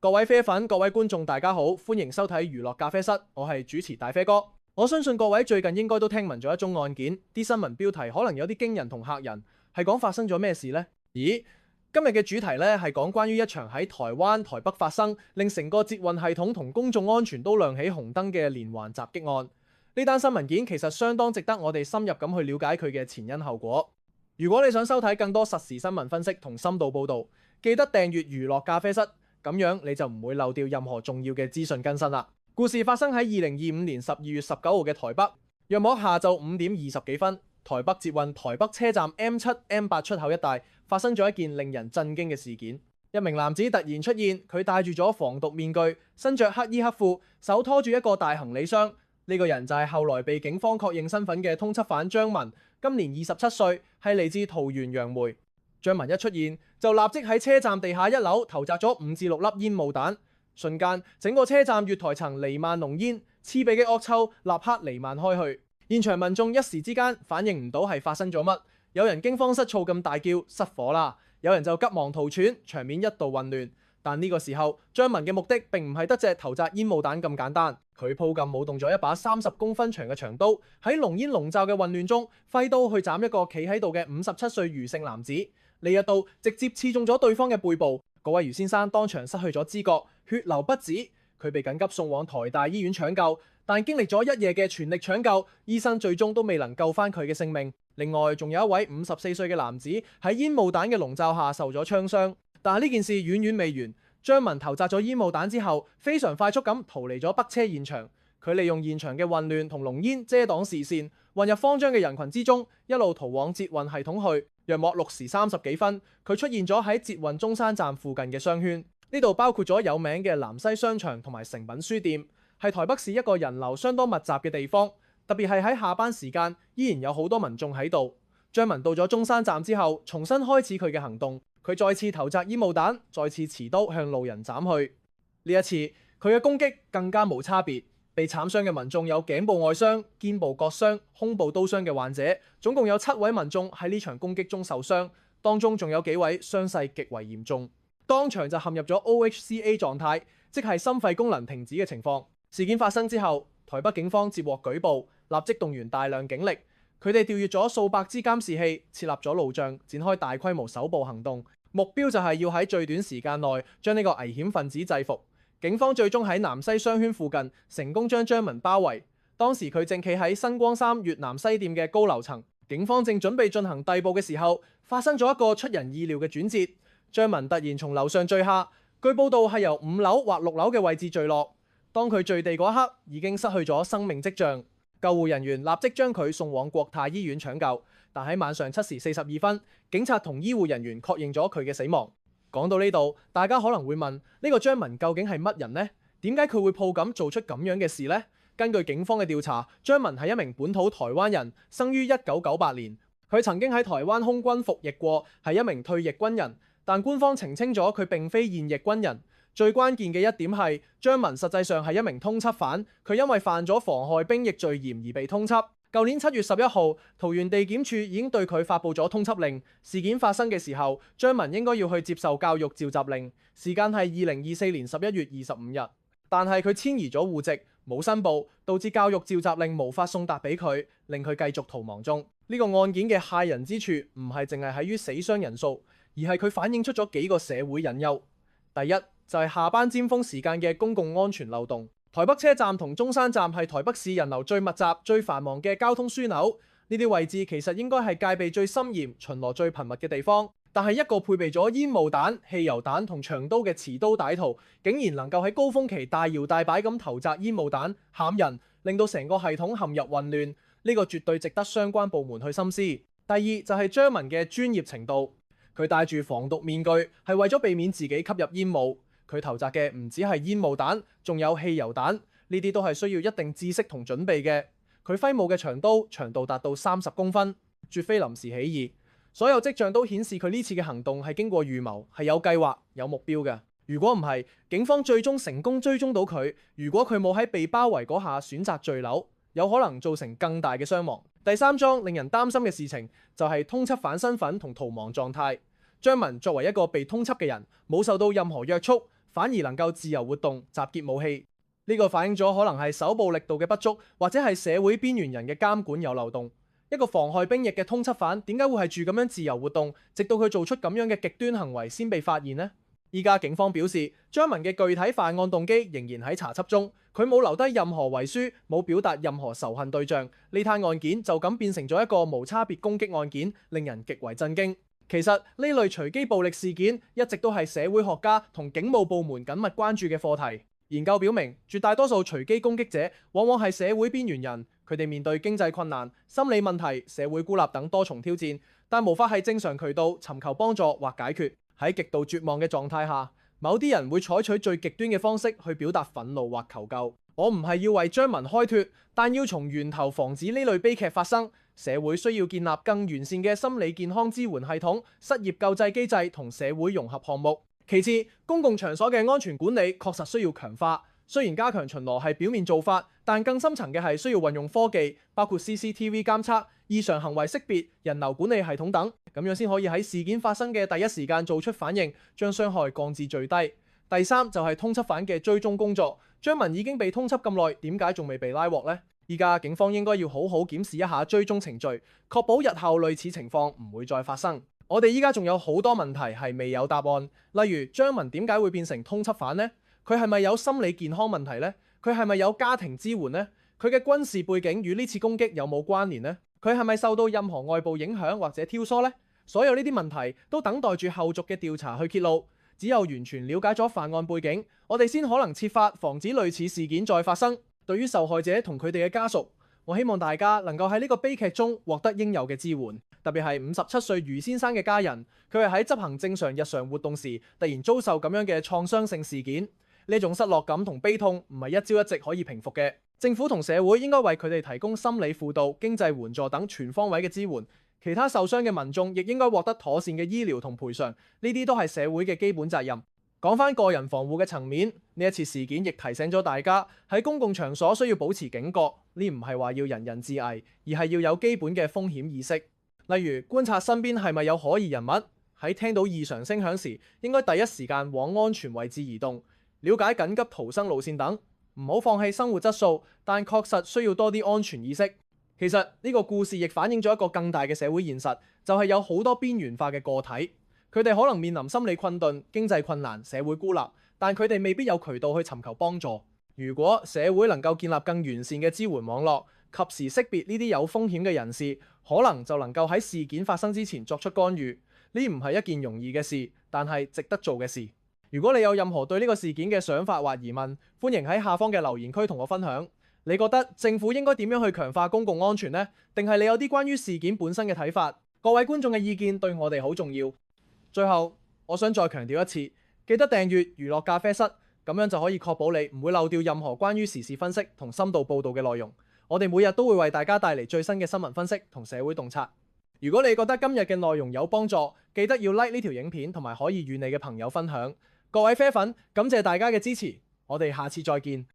各位啡粉、各位觀眾，大家好，歡迎收睇娛樂咖啡室，我係主持大啡哥。我相信各位最近應該都聽聞咗一宗案件，啲新聞標題可能有啲驚人同嚇人，係講發生咗咩事呢？咦，今日嘅主題呢係講關於一場喺台灣台北發生，令成個捷運系統同公眾安全都亮起紅燈嘅連環襲擊案。呢單新聞件其實相當值得我哋深入咁去了解佢嘅前因後果。如果你想收睇更多實時新聞分析同深度報導，記得訂閱娛樂咖啡室。咁樣你就唔會漏掉任何重要嘅資訊更新啦。故事發生喺2025年12月19號嘅台北，約莫下晝5點20幾分，台北捷運台北車站 M7、M8 出口一帶發生咗一件令人震驚嘅事件。一名男子突然出現，佢戴住咗防毒面具，身着黑衣黑褲，手拖住一個大行李箱。呢個人就係後來被警方確認身份嘅通緝犯張文，今年27歲，係嚟自桃園楊梅。張文一出現就立即喺車站地下1樓投擲咗5至6粒煙霧彈，瞬間整個車站月台層彌漫濃煙，刺鼻嘅惡臭立刻彌漫開去。現場民眾一時之間反應唔到係發生咗乜，有人驚慌失措咁大叫失火啦，有人就急忙逃竄，場面一度混亂。但呢個時候張文嘅目的並唔係得隻投擲煙霧彈咁簡單，佢抱緊舞動咗一把30公分長嘅長刀，喺濃煙籠罩嘅混亂中揮刀去斬一個企喺度嘅57歲余姓男子。呢一刀直接刺中咗對方嘅背部，嗰位余先生當場失去咗知覺，血流不止，佢被緊急送往台大醫院搶救，但經歷咗一夜嘅全力搶救，醫生最終都未能救翻佢嘅性命。另外仲有一位54歲嘅男子喺煙霧彈嘅籠罩下受咗槍傷，但係呢件事遠遠未完。張文投擲咗煙霧彈之後，非常快速咁逃離咗北車現場，佢利用現場嘅混亂同濃煙遮擋視線，混入慌張嘅人群之中，一路逃往捷運系統去。約莫6時30幾分，佢出現咗喺捷運中山站附近嘅商圈，呢度包括咗有名嘅南西商場同埋誠品書店，係台北市一個人流相當密集嘅地方，特別係喺下班時間，依然有好多民眾喺度。張文到咗中山站之後，重新開始佢嘅行動，佢再次投擲煙霧彈，再次持刀向路人斬去。呢一次佢嘅攻擊更加無差別。被慘傷嘅民眾有頸部外傷、肩部割傷、胸部刀傷嘅患者，總共有7位民眾喺呢場攻擊中受傷，當中仲有幾位傷勢極為嚴重，當場就陷入咗 OHCA 狀態，即係心肺功能停止嘅情況。事件發生之後，台北警方接獲舉報，立即動員大量警力，佢哋調閱咗數百支監視器，設立咗路障，展開大規模搜捕行動，目標就係要喺最短時間內將呢個危險分子制服。警方最終喺南西商圈附近成功將張文包圍，當時佢正企喺新光三越南西店嘅高樓層，警方正準備進行逮捕嘅時候，發生咗一個出人意料嘅轉折。張文突然從樓上墜下，據報道係由5樓或6樓嘅位置墜落。當佢墜地嗰一刻，已經失去咗生命跡象，救護人員立即將佢送往國泰醫院搶救，但喺晚上7時42分，警察同醫護人員確認咗佢嘅死亡。講到呢度，大家可能會問，呢個張文究竟係乜人呢？點解佢會抱咁做出咁樣嘅事呢？根據警方嘅調查，張文係一名本土台灣人，生於1998年。佢曾經喺台灣空軍服役過，係一名退役軍人。但官方澄清咗佢並非現役軍人。最關鍵嘅一點係，張文實際上係一名通緝犯，佢因為犯咗妨害兵役罪嫌而被通緝。舊年7月11號，桃園地檢署已經對佢發布咗通緝令。事件發生嘅時候，張文應該要去接受教育召集令，時間係2024年11月25日。但係佢遷移咗戶籍，冇申報，導致教育召集令無法送達俾佢，令佢繼續逃亡中。呢個案件嘅駭人之處唔係淨係喺於死傷人數，而係佢反映出咗幾個社會隱憂。第一就係下班尖峰時間嘅公共安全漏洞。台北車站同中山站係台北市人流最密集、最繁忙嘅交通樞紐，呢啲位置其實應該係戒備最森嚴、巡邏最頻密嘅地方。但係一個配備咗煙霧彈、汽油彈同長刀嘅持刀歹徒，竟然能夠喺高峰期大搖大擺咁投擲煙霧彈、砍人，令到成個系統陷入混亂。呢個絕對值得相關部門去深思。第二就係張文嘅專業程度，佢戴住防毒面具係為咗避免自己吸入煙霧。佢投擲嘅唔止係煙霧彈，仲有汽油彈，呢啲都係需要一定知識同準備嘅。佢揮舞嘅長刀長度達到30公分，絕非臨時起意。所有跡象都顯示佢呢次嘅行動係經過預謀，係有計劃、有目標嘅。如果唔係，警方最終成功追蹤到佢，如果佢冇喺被包圍嗰下選擇墜樓，有可能造成更大嘅傷亡。第三樁令人擔心嘅事情就係通緝犯身份同逃亡狀態。張文作為一個被通緝嘅人，冇受到任何約束。反而能夠自由活動、集結武器。呢個反映咗可能係搜捕力度嘅不足，或者係社會邊緣人嘅監管有漏洞。一個妨害兵役嘅通緝犯，點解會係住咁樣自由活動，直到佢做出咁樣嘅極端行為先被發現呢？依家警方表示，張文嘅具體犯案動機仍然喺查緝中，佢冇留低任何遺書，冇表達任何仇恨對象，呢單案件就咁變成咗一個無差別攻擊案件，令人極為震驚。其實呢類隨機暴力事件一直都係社會學家同警務部門緊密關注嘅課題。研究表明，絕大多數隨機攻擊者往往係社會邊緣人，佢哋面對經濟困難、心理問題、社會孤立等多重挑戰，但無法係正常渠道尋求幫助或解決。喺極度絕望嘅狀態下，某啲人會採取最極端嘅方式去表達憤怒或求救。我唔係要為張文開脫，但要從源頭防止呢類悲劇發生。社會需要建立更完善嘅心理健康支援系統、失業救濟機制同社會融合項目。其次，公共場所嘅安全管理確實需要強化。雖然加強巡邏係表面做法，但更深層嘅係需要運用科技，包括 CCTV 監測、異常行為識別、人流管理系統等，咁樣先可以喺事件發生嘅第一時間做出反應，將傷害降至最低。第三就係通緝犯嘅追蹤工作。張文已經被通緝咁耐，點解仲未被拉獲呢？依家警方應該要好好檢視一下追蹤程序，確保日後類似情況唔會再發生。我哋依家仲有好多問題係未有答案，例如張文點解會變成通緝犯呢？佢係咪有心理健康問題呢？佢係咪有家庭支援呢？佢嘅軍事背景與呢次攻擊有冇關聯呢？佢係咪受到任何外部影響或者挑唆呢？所有呢啲問題都等待住後續嘅調查去揭露。只有完全了解咗犯案背景，我哋先可能設法防止類似事件再發生。對於受害者同佢哋嘅家屬，我希望大家能夠喺呢個悲劇中獲得應有嘅支援，特別係57歲余先生嘅家人，佢係喺執行正常日常活動時，突然遭受咁樣嘅創傷性事件，呢種失落感同悲痛唔係一朝一夕可以平復嘅。政府同社會應該為佢哋提供心理輔導、經濟援助等全方位嘅支援。其他受傷嘅民眾亦應該獲得妥善嘅醫療同賠償，呢啲都係社會嘅基本責任。講返個人防護嘅層面，呢一次事件亦提醒咗大家喺公共場所需要保持警覺。呢唔係話要人人自危，而係要有基本嘅風險意識。例如觀察身邊係咪有可疑人物，喺聽到異常聲響時，應該第一時間往安全位置移動，了解緊急逃生路線等。唔好放棄生活質素，但確實需要多啲安全意識。其實呢個故事亦反映咗一個更大嘅社會現實，就係有好多邊緣化嘅個體，佢哋可能面臨心理困頓、經濟困難、社會孤立，但佢哋未必有渠道去尋求幫助。如果社會能夠建立更完善嘅支援網絡，及時識別呢啲有風險嘅人士，可能就能夠喺事件發生之前作出干預。呢唔係一件容易嘅事，但係值得做嘅事。如果你有任何對呢個事件嘅想法或疑問，歡迎喺下方嘅留言區同我分享。你覺得政府應該點樣去強化公共安全呢？定係你有啲關於事件本身嘅睇法？各位觀眾嘅意見對我哋好重要。最後，我想再強調一次，記得訂閱娛樂咖啡室，咁樣就可以確保你唔會漏掉任何關於時事分析同深度報導嘅內容。我哋每日都會為大家帶嚟最新嘅新聞分析同社會洞察。如果你覺得今日嘅內容有幫助，記得要 like 呢條影片，同埋可以與你嘅朋友分享。各位啡粉，感謝大家嘅支持，我哋下次再見。